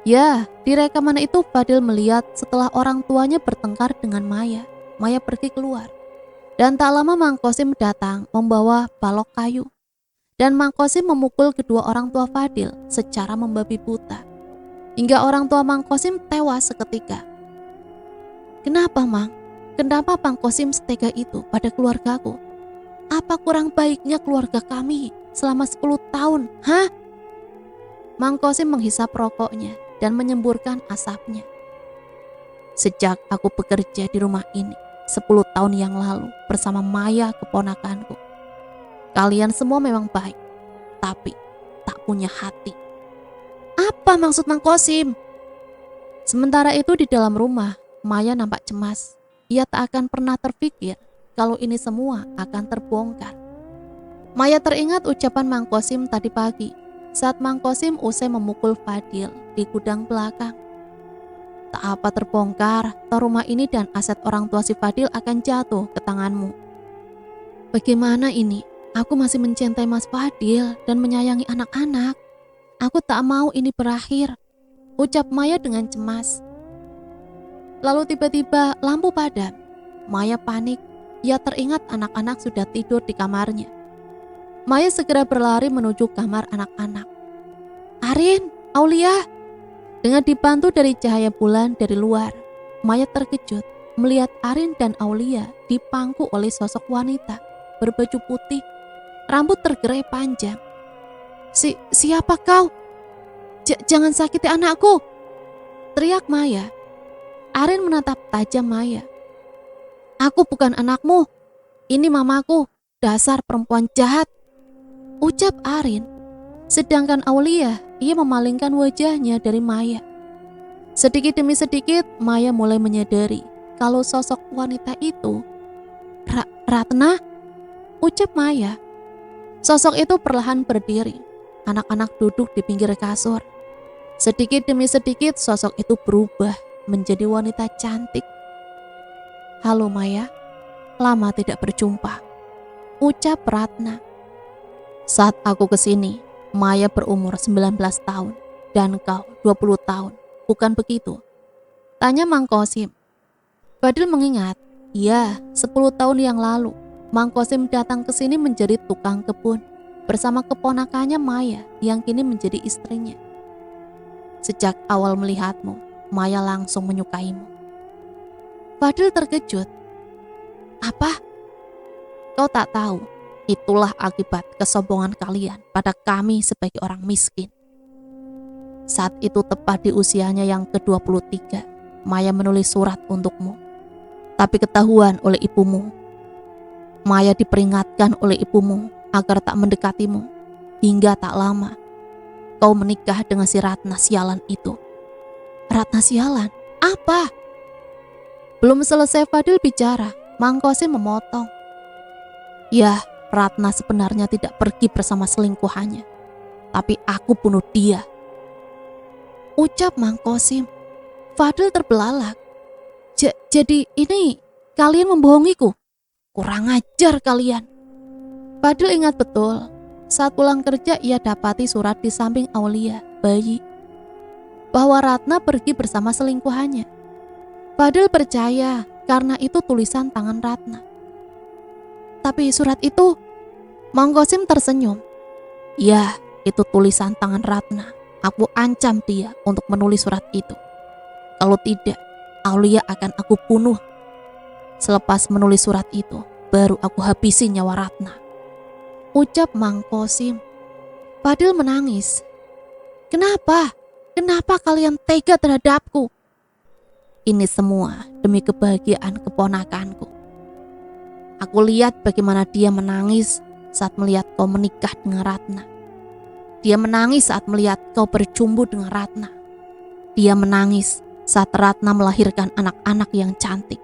Ya, di rekaman itu Fadil melihat setelah orang tuanya bertengkar dengan Maya. Maya pergi keluar. Dan tak lama Mang Kosim datang membawa balok kayu. Dan Mang Kosim memukul kedua orang tua Fadil secara membabi buta. Hingga orang tua Mang Kosim tewas seketika. Kenapa, Mang? Kenapa Mang Kosim setega itu pada keluargaku? Apa kurang baiknya keluarga kami selama 10 tahun? Hah? Mang Kosim menghisap rokoknya dan menyemburkan asapnya. Sejak aku bekerja di rumah ini 10 tahun yang lalu bersama Maya keponakanku. Kalian semua memang baik, tapi tak punya hati. Apa maksud Mang Kosim? Sementara itu di dalam rumah, Maya nampak cemas. Ia tak akan pernah terpikir kalau ini semua akan terbongkar. Maya teringat ucapan Mang Kosim tadi pagi saat Mang Kosim usai memukul Fadil di gudang belakang. Tak apa terbongkar, toh rumah ini dan aset orang tua si Fadil akan jatuh ke tanganmu. Bagaimana ini? Aku masih mencintai Mas Fadil dan menyayangi anak-anak. Aku tak mau ini berakhir, ucap Maya dengan cemas. Lalu tiba-tiba lampu padam. Maya panik. Ia teringat anak-anak sudah tidur di kamarnya. Maya segera berlari menuju kamar anak-anak. Arin, Aulia. Dengan dibantu dari cahaya bulan dari luar, Maya terkejut melihat Arin dan Aulia dipangku oleh sosok wanita berbaju putih, rambut tergerai panjang. Siapa kau? Jangan sakiti anakku, teriak Maya. Arin menatap tajam Maya. Aku bukan anakmu, ini mamaku, dasar perempuan jahat, ucap Arin. Sedangkan Aulia, ia memalingkan wajahnya dari Maya. Sedikit demi sedikit, Maya mulai menyadari kalau sosok wanita itu Ratna, ucap Maya. Sosok itu perlahan berdiri. Anak-anak duduk di pinggir kasur. Sedikit demi sedikit, sosok itu berubah menjadi wanita cantik. Halo Maya, lama tidak berjumpa, ucap Ratna. Saat aku kesini, Maya berumur 19 tahun dan kau 20 tahun, bukan begitu? Tanya Mang Kosim. Fadil mengingat, ya 10 tahun yang lalu, Mang Kosim datang ke sini menjadi tukang kebun bersama keponakannya Maya yang kini menjadi istrinya. Sejak awal melihatmu, Maya langsung menyukaimu. Fadil terkejut. Apa? Kau tak tahu? Itulah akibat kesombongan kalian pada kami sebagai orang miskin. Saat itu tepat di usianya yang ke-23, Maya menulis surat untukmu. Tapi ketahuan oleh ibumu. Maya diperingatkan oleh ibumu agar tak mendekatimu. Hingga tak lama, kau menikah dengan si Ratna sialan itu. Ratna sialan? Apa? Belum selesai Fadil bicara, Mang Kosim memotong. Ya, Ratna sebenarnya tidak pergi bersama selingkuhannya, tapi aku bunuh dia, ucap Mang Kosim. Fadil terbelalak. Jadi ini kalian membohongiku? Kurang ajar kalian. Fadil ingat betul, saat pulang kerja ia dapati surat di samping Aulia, bayi, bahwa Ratna pergi bersama selingkuhannya. Fadil percaya karena itu tulisan tangan Ratna. Tapi surat itu, Mang Kosim tersenyum. Ya, itu tulisan tangan Ratna. Aku ancam dia untuk menulis surat itu. Kalau tidak, Aulia akan aku bunuh. Selepas menulis surat itu, baru aku habisi nyawa Ratna, ucap Mang Kosim. Fadil menangis. Kenapa? Kenapa kalian tega terhadapku? Ini semua demi kebahagiaan keponakanku. Aku lihat bagaimana dia menangis saat melihat kau menikah dengan Ratna. Dia menangis saat melihat kau berjumpa dengan Ratna. Dia menangis saat Ratna melahirkan anak-anak yang cantik.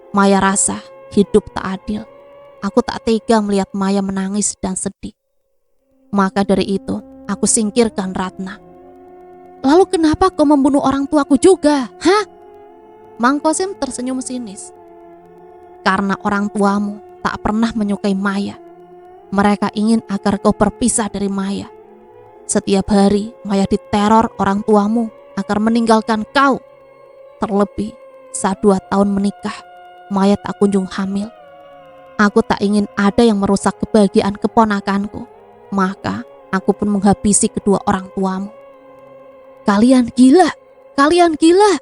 Maya rasa hidup tak adil. Aku tak tega melihat Maya menangis dan sedih. Maka dari itu, aku singkirkan Ratna. Lalu kenapa kau membunuh orang tuaku juga? Hah? Mang Kosim tersenyum sinis. Karena orang tuamu tak pernah menyukai Maya. Mereka ingin agar kau berpisah dari Maya. Setiap hari Maya diteror orang tuamu agar meninggalkan kau. Terlebih saat 2 tahun menikah, Maya tak kunjung hamil. Aku tak ingin ada yang merusak kebahagiaan keponakanku. Maka aku pun menghabisi kedua orang tuamu. Kalian gila, kalian gila.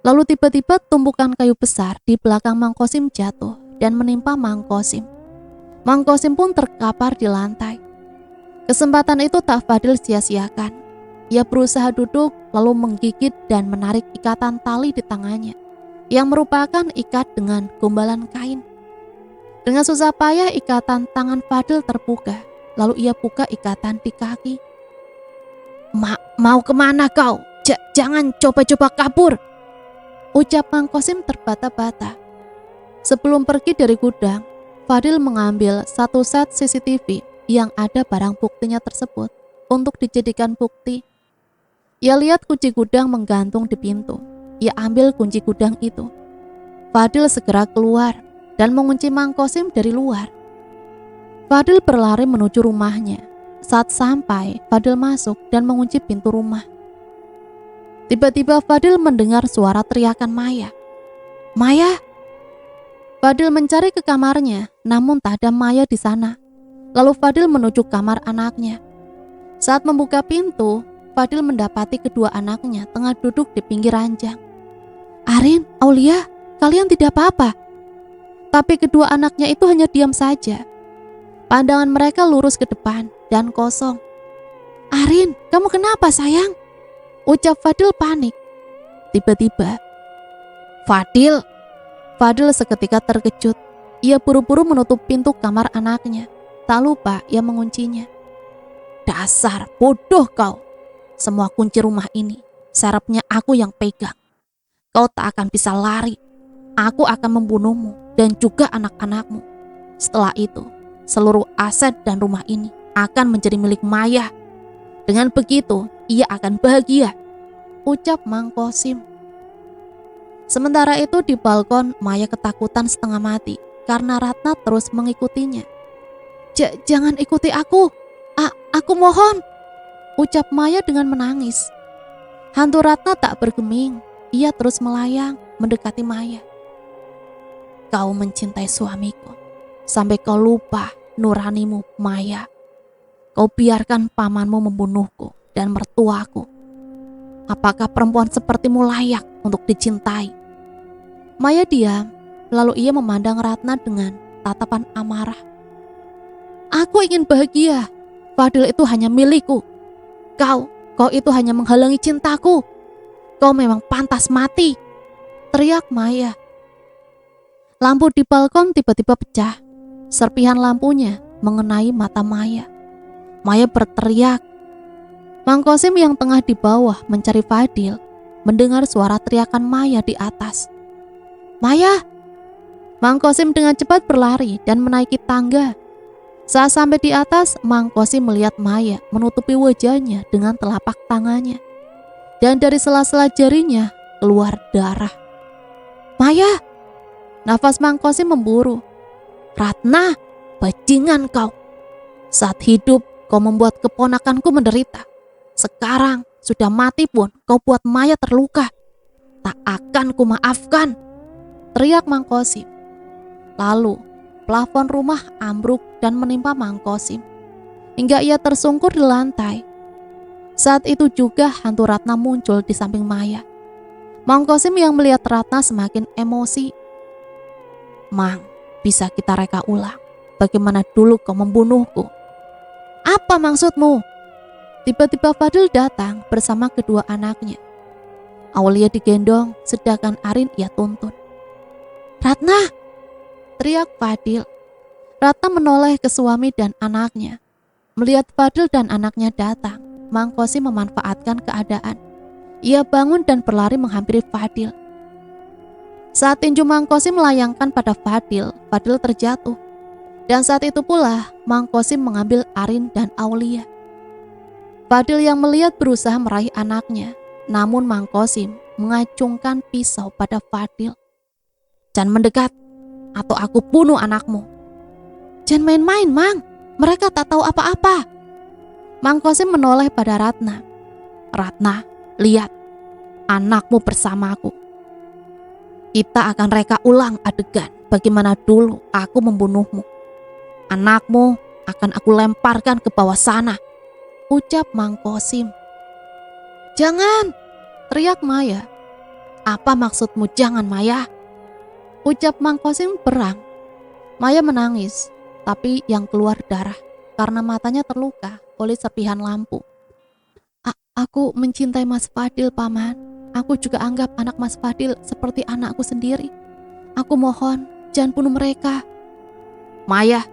Lalu tiba-tiba tumpukan kayu besar di belakang Mang Kosim jatuh dan menimpa Mang Kosim. Mang Kosim pun terkapar di lantai. Kesempatan itu tak Fadil sia-siakan. Ia berusaha duduk lalu menggigit dan menarik ikatan tali di tangannya yang merupakan ikat dengan gombalan kain. Dengan susah payah ikatan tangan Fadil terbuka. Lalu ia buka ikatan di kaki. Mau kemana kau? Jangan coba-coba kabur, ucap Mang Kosim terbata-bata. Sebelum pergi dari gudang, Fadil mengambil satu set CCTV yang ada barang buktinya tersebut untuk dijadikan bukti. Ia lihat kunci gudang menggantung di pintu. Ia ambil kunci gudang itu. Fadil segera keluar dan mengunci Mang Kosim dari luar. Fadil berlari menuju rumahnya. Saat sampai, Fadil masuk dan mengunci pintu rumah. Tiba-tiba Fadil mendengar suara teriakan Maya. Maya! Fadil mencari ke kamarnya, namun tak ada Maya di sana. Lalu Fadil menuju kamar anaknya. Saat membuka pintu, Fadil mendapati kedua anaknya tengah duduk di pinggir ranjang. Arin, Aulia, kalian tidak apa-apa? Tapi kedua anaknya itu hanya diam saja. Pandangan mereka lurus ke depan dan kosong. Arin, kamu kenapa sayang? Ucap Fadil panik. Tiba-tiba, Fadil seketika terkejut. Ia buru-buru menutup pintu kamar anaknya. Tak lupa ia menguncinya. Dasar bodoh kau. Semua kunci rumah ini, serepnya aku yang pegang. Kau tak akan bisa lari. Aku akan membunuhmu dan juga anak-anakmu. Setelah itu, seluruh aset dan rumah ini akan menjadi milik Maya. Dengan begitu, ia akan bahagia, ucap Mang Kosim. Sementara itu di balkon, Maya ketakutan setengah mati karena Ratna terus mengikutinya. Jangan ikuti aku, aku mohon, ucap Maya dengan menangis. Hantu Ratna tak bergeming, ia terus melayang mendekati Maya. Kau mencintai suamiku, sampai kau lupa nuranimu, Maya. Kau biarkan pamanmu membunuhku dan mertuaku. Apakah perempuan sepertimu layak untuk dicintai? Maya diam, lalu ia memandang Ratna dengan tatapan amarah. Aku ingin bahagia. Fadil itu hanya milikku. Kau itu hanya menghalangi cintaku. Kau memang pantas mati, teriak Maya. Lampu di balkon tiba-tiba pecah. Serpihan lampunya mengenai mata Maya. Maya berteriak. Mang Kosim yang tengah di bawah mencari Fadil mendengar suara teriakan Maya di atas. Maya! Mang Kosim dengan cepat berlari dan menaiki tangga. Saat sampai di atas, Mang Kosim melihat Maya menutupi wajahnya dengan telapak tangannya. Dan dari sela-sela jarinya keluar darah. Maya! Nafas Mang Kosim memburu. Ratna, bajingan kau. Saat hidup kau membuat keponakanku menderita. Sekarang sudah mati pun kau buat Maya terluka. Tak akan kumaafkan, teriak Mang Kosim. Lalu plafon rumah ambruk dan menimpa Mang Kosim hingga ia tersungkur di lantai. Saat itu juga hantu Ratna muncul di samping Maya. Mang Kosim yang melihat Ratna semakin emosi. Mang, bisa kita reka ulang bagaimana dulu kau membunuhku? Apa maksudmu? Tiba-tiba Fadil datang bersama kedua anaknya. Aulia digendong, sedangkan Arin ia tuntun. Ratna! Teriak Fadil. Ratna menoleh ke suami dan anaknya. Melihat Fadil dan anaknya datang, Mang Kosim memanfaatkan keadaan. Ia bangun dan berlari menghampiri Fadil. Saat tinju Mang Kosim melayangkan pada Fadil, Fadil terjatuh. Dan saat itu pula Mang Kosim mengambil Arin dan Aulia. Fadil yang melihat berusaha meraih anaknya, namun Mang Kosim mengacungkan pisau pada Fadil. Jangan mendekat, atau aku bunuh anakmu. Jangan main-main, Mang. Mereka tak tahu apa-apa. Mang Kosim menoleh pada Ratna. Ratna, lihat, anakmu bersamaku. Kita akan reka ulang adegan bagaimana dulu aku membunuhmu. Anakmu akan aku lemparkan ke bawah sana, ucap Mang Kosim. Jangan, teriak Maya. Apa maksudmu jangan, Maya? Ucap Mang Kosim perang. Maya menangis, tapi yang keluar darah karena matanya terluka oleh serpihan lampu. Aku mencintai Mas Fadil, Paman. Aku juga anggap anak Mas Fadil seperti anakku sendiri. Aku mohon, jangan bunuh mereka. Maya,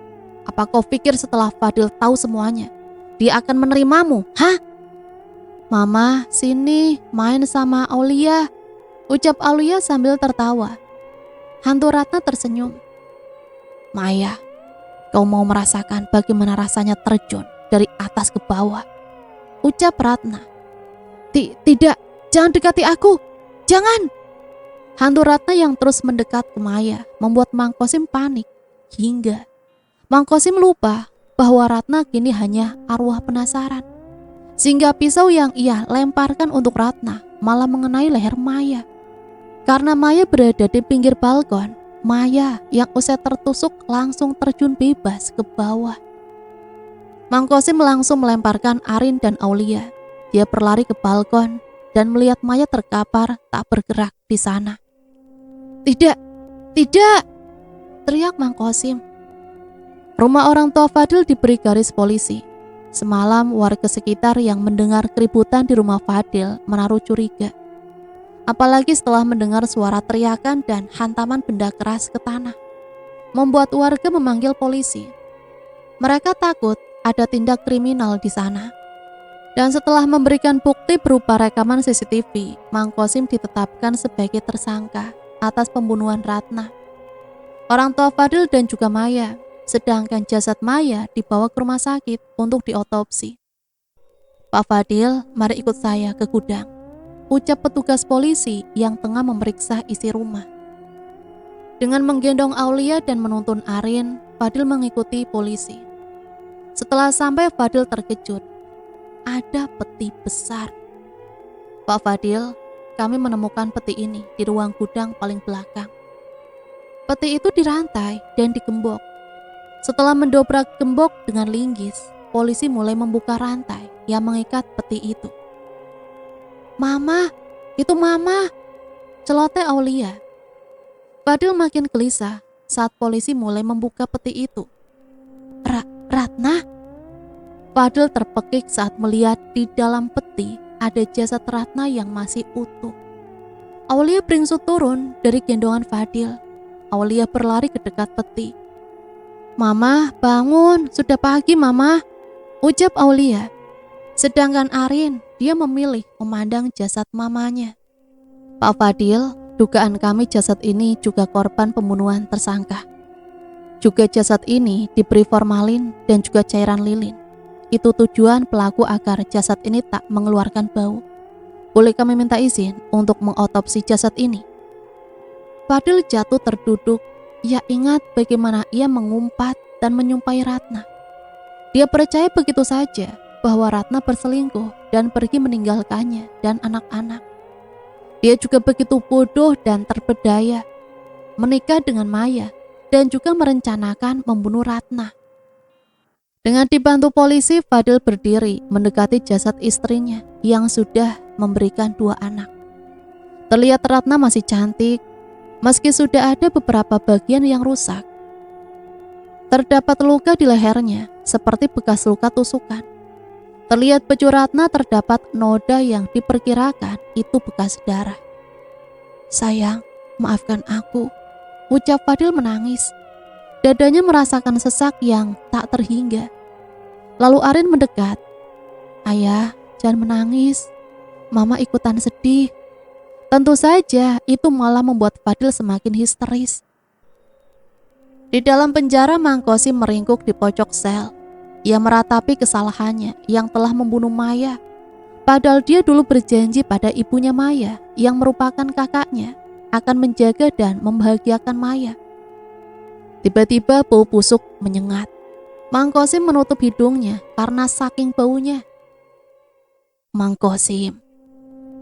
apa kau pikir setelah Fadil tahu semuanya, dia akan menerimamu? Hah? Mama, sini main sama Aulia, ucap Aulia sambil tertawa. Hantu Ratna tersenyum. Maya, kau mau merasakan bagaimana rasanya terjun dari atas ke bawah, ucap Ratna. Tidak, jangan dekati aku, jangan. Hantu Ratna yang terus mendekat ke Maya membuat Mang Kosim panik hingga Mang Kosim lupa bahwa Ratna kini hanya arwah penasaran. Sehingga pisau yang ia lemparkan untuk Ratna malah mengenai leher Maya. Karena Maya berada di pinggir balkon, Maya yang usai tertusuk langsung terjun bebas ke bawah. Mang Kosim langsung melemparkan Arin dan Aulia. Dia berlari ke balkon dan melihat Maya terkapar tak bergerak di sana. Tidak, tidak, teriak Mang Kosim. Rumah orang tua Fadil diberi garis polisi. Semalam warga sekitar yang mendengar keributan di rumah Fadil menaruh curiga. Apalagi setelah mendengar suara teriakan dan hantaman benda keras ke tanah, membuat warga memanggil polisi. Mereka takut ada tindak kriminal di sana. Dan setelah memberikan bukti berupa rekaman CCTV, Mang Kosim ditetapkan sebagai tersangka atas pembunuhan Ratna, orang tua Fadil dan juga Maya. Sedangkan jasad Maya dibawa ke rumah sakit untuk diotopsi. Pak Fadil, mari ikut saya ke gudang, ucap petugas polisi yang tengah memeriksa isi rumah. Dengan menggendong Aulia dan menuntun Arin, Fadil mengikuti polisi. Setelah sampai, Fadil terkejut. Ada peti besar. Pak Fadil, kami menemukan peti ini di ruang gudang paling belakang. Peti itu dirantai dan digembok. Setelah mendobrak gembok dengan linggis, polisi mulai membuka rantai yang mengikat peti itu. Mama, itu Mama, celoteh Aulia. Fadil makin gelisah saat polisi mulai membuka peti itu. Ratna? Fadil terpekik saat melihat di dalam peti ada jasad Ratna yang masih utuh. Aulia beringsut turun dari gendongan Fadil. Aulia berlari ke dekat peti. Mama, bangun, sudah pagi Mama, ucap Aulia. Sedangkan Arin, dia memilih memandang jasad mamanya. Pak Fadil, dugaan kami jasad ini juga korban pembunuhan tersangka. Juga jasad ini diberi formalin dan juga cairan lilin. Itu tujuan pelaku agar jasad ini tak mengeluarkan bau. Boleh kami minta izin untuk mengotopsi jasad ini? Fadil jatuh terduduk. Ia ingat bagaimana ia mengumpat dan menyumpahi Ratna. Dia percaya begitu saja bahwa Ratna berselingkuh dan pergi meninggalkannya dan anak-anak. Dia juga begitu bodoh dan terpedaya, menikah dengan Maya dan juga merencanakan membunuh Ratna. Dengan dibantu polisi, Fadil berdiri mendekati jasad istrinya yang sudah memberikan 2 anak. Terlihat Ratna masih cantik, meski sudah ada beberapa bagian yang rusak. Terdapat luka di lehernya, seperti bekas luka tusukan. Terlihat baju Ratna terdapat noda yang diperkirakan itu bekas darah. Sayang, maafkan aku, ucap Fadil menangis. Dadanya merasakan sesak yang tak terhingga. Lalu Arin mendekat. Ayah, jangan menangis. Mama ikutan sedih. Tentu saja itu malah membuat Fadil semakin histeris. Di dalam penjara, Mang Kosim meringkuk di pojok sel. Ia meratapi kesalahannya yang telah membunuh Maya. Padahal dia dulu berjanji pada ibunya Maya yang merupakan kakaknya akan menjaga dan membahagiakan Maya. Tiba-tiba bau busuk menyengat. Mang Kosim menutup hidungnya karena saking baunya. Mang Kosim.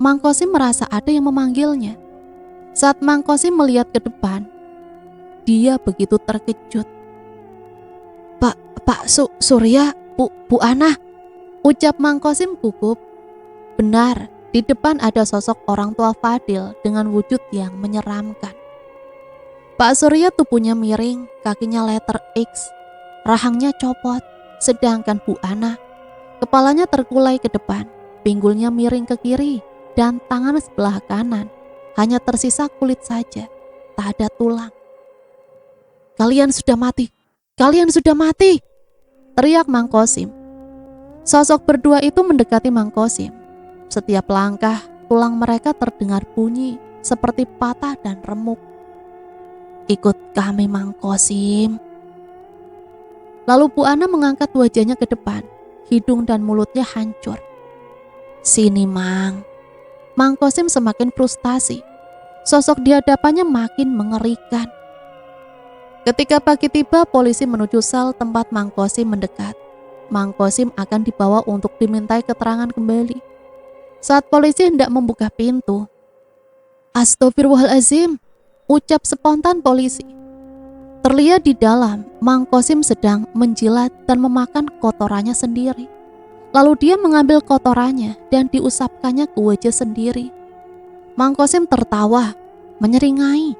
Mang Kosim merasa ada yang memanggilnya. Saat Mang Kosim melihat ke depan, dia begitu terkejut. Pak Surya, Bu Ana, ucap Mang Kosim gugup. Benar, di depan ada sosok orang tua Fadil dengan wujud yang menyeramkan. Pak Surya tubuhnya miring, kakinya letter X, rahangnya copot, sedangkan Bu Ana, kepalanya terkulai ke depan, pinggulnya miring ke kiri, dan tangan sebelah kanan hanya tersisa kulit saja, tak ada tulang. Kalian sudah mati, kalian sudah mati, teriak Mang Kosim. Sosok berdua itu mendekati Mang Kosim. Setiap langkah, tulang mereka terdengar bunyi seperti patah dan remuk. Ikut kami Mang Kosim. Lalu Bu Ana mengangkat wajahnya ke depan, hidung dan mulutnya hancur. Sini Mang. Mang Kosim semakin frustasi. Sosok di hadapannya makin mengerikan. Ketika pagi tiba, polisi menuju sel tempat Mang Kosim mendekat. Mang Kosim akan dibawa untuk dimintai keterangan kembali. Saat polisi hendak membuka pintu, "Astagfirullahaladzim," ucap spontan polisi. Terlihat di dalam, Mang Kosim sedang menjilat dan memakan kotorannya sendiri. Lalu dia mengambil kotorannya dan diusapkannya ke wajah sendiri. Mang Kosim tertawa, menyeringai.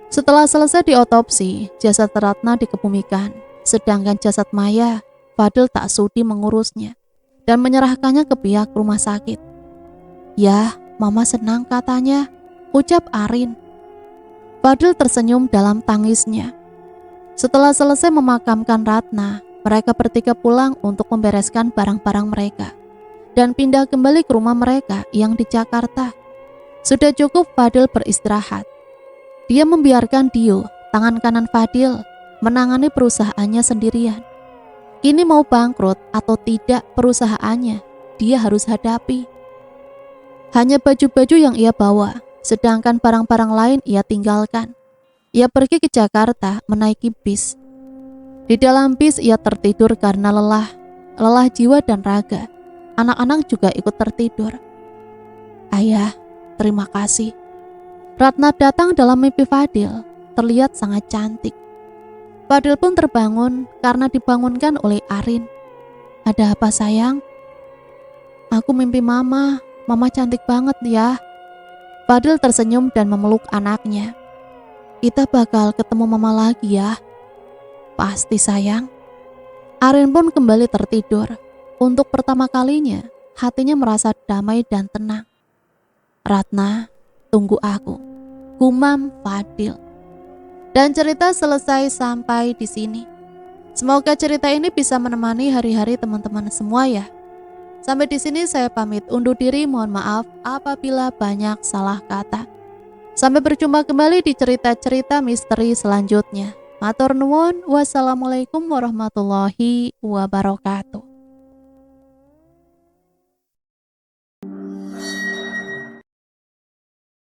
Setelah selesai diotopsi, jasad Ratna dikebumikan, sedangkan jasad Maya, Fadil tak sudi mengurusnya dan menyerahkannya ke pihak rumah sakit. "Ya, Mama senang," katanya, ucap Arin. Fadil tersenyum dalam tangisnya. Setelah selesai memakamkan Ratna, mereka bertiga pulang untuk membereskan barang-barang mereka dan pindah kembali ke rumah mereka yang di Jakarta. Sudah cukup Fadil beristirahat. Dia membiarkan Dio, tangan kanan Fadil, menangani perusahaannya sendirian. Kini mau bangkrut atau tidak perusahaannya, dia harus hadapi. Hanya baju-baju yang ia bawa, sedangkan barang-barang lain ia tinggalkan. Ia pergi ke Jakarta menaiki bis. Di dalam bis ia tertidur karena lelah jiwa dan raga. Anak-anak juga ikut tertidur. "Ayah, terima kasih." Ratna datang dalam mimpi Fadil, terlihat sangat cantik. Fadil pun terbangun karena dibangunkan oleh Arin. "Ada apa sayang?" "Aku mimpi Mama cantik banget ya." Fadil tersenyum dan memeluk anaknya. "Kita bakal ketemu Mama lagi ya." "Pasti sayang." Arin pun kembali tertidur. Untuk pertama kalinya, hatinya merasa damai dan tenang. "Ratna, tunggu aku," gumam Fadil. Dan cerita selesai sampai di sini. Semoga cerita ini bisa menemani hari-hari teman-teman semua ya. Sampai di sini saya pamit undur diri, mohon maaf apabila banyak salah kata. Sampai berjumpa kembali di cerita-cerita misteri selanjutnya. Matur nuwun, wassalamualaikum warahmatullahi wabarakatuh.